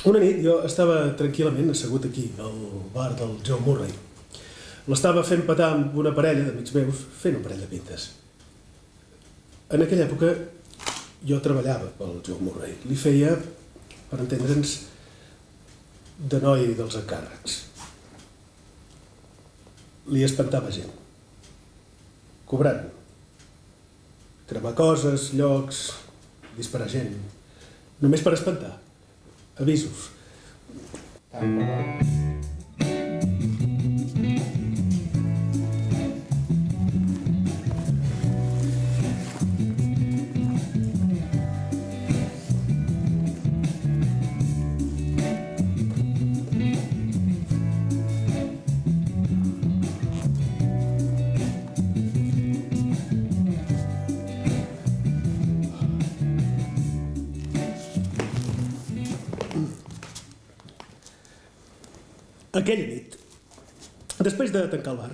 Una nit jo estava tranquil·lament assegut aquí, al bar del Joe Murray. L'estava fent petar amb una parella d'amics meus, fent un parell de pintes. En aquella època jo treballava pel Joe Murray. Li feia, per entendre'ns, de noi dels encàrrecs. Li espantava gent. Cobrant. Cremar coses, llocs, disparar gent. Només per espantar. Avisos. Aquella nit, després de tancar el bar,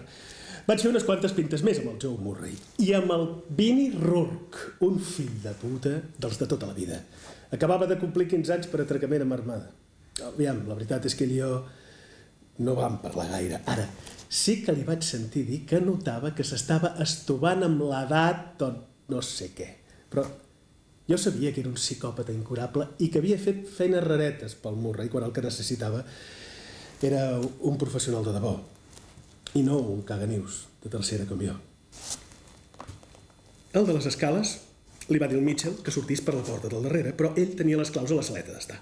vaig fer unes quantes pintes més amb el Joe Murray i amb el Vinnie Rourke, un fill de puta dels de tota la vida. Acabava de complir 15 anys per atracament amb armada. Aviam, la veritat és que ell i jo no vam parlar gaire. Ara, sí que li vaig sentir dir que notava que s'estava estovant amb l'edat o no sé què. Però jo sabia que era un psicòpata incurable i que havia fet feines raretes pel Murray quan el que necessitava era un professional de debò, i no un caganius de tercera com jo. El de les escales li va dir al Mitchell que sortís per la porta del darrere, però ell tenia les claus a la saleta d'estar.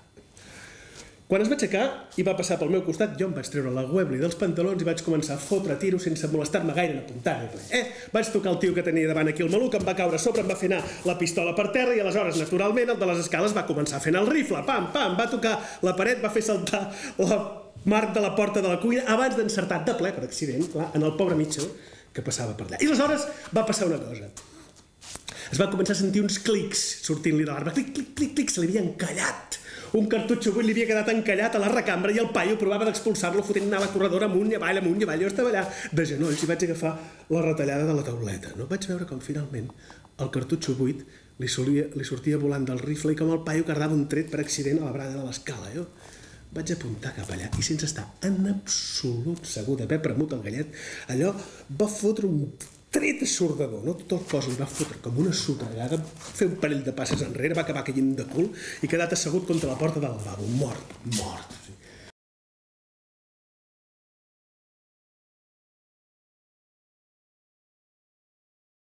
Quan es va aixecar i va passar pel meu costat, jo em vaig treure la Webley dels pantalons i vaig començar a fotre tiros sense molestar-me gaire en apuntar-me. Vaig tocar el tio que tenia davant aquí el maluc, em va caure a sobre, em va fer anar la pistola per terra i aleshores, naturalment, el de les escales va començar a fer anar el rifle. Pam, pam, va tocar la paret, va fer saltar la marc de la porta de la cuina abans d'encertar de ple, per accident, clar, en el pobre Mitchell que passava per allà. I aleshores va passar una cosa. Es va començar a sentir uns clics sortint-li de l'arbre. Clic, clic, clic, clic, se li havia encallat. Un cartutxo buit li havia quedat encallat a la recambra i el paio provava d'expulsar-lo fotent anar a la corredora amunt i avall, amunt i avall. Jo estava allà de genolls i vaig agafar la retallada de la tauleta. No? Vaig veure com finalment el cartutxo buit li sortia volant del rifle i com el paio cardava un tret per accident a la brada de l'escala. Jo vaig apuntar cap allà i sense estar en absolut segur d'haver premut el gallet, allò va fotre un tret assordador, no? Tot el cos li va fotre com una sotragada, fer un parell de passes enrere, va acabar caient de cul i quedat assegut contra la porta del lavabo, mort, mort.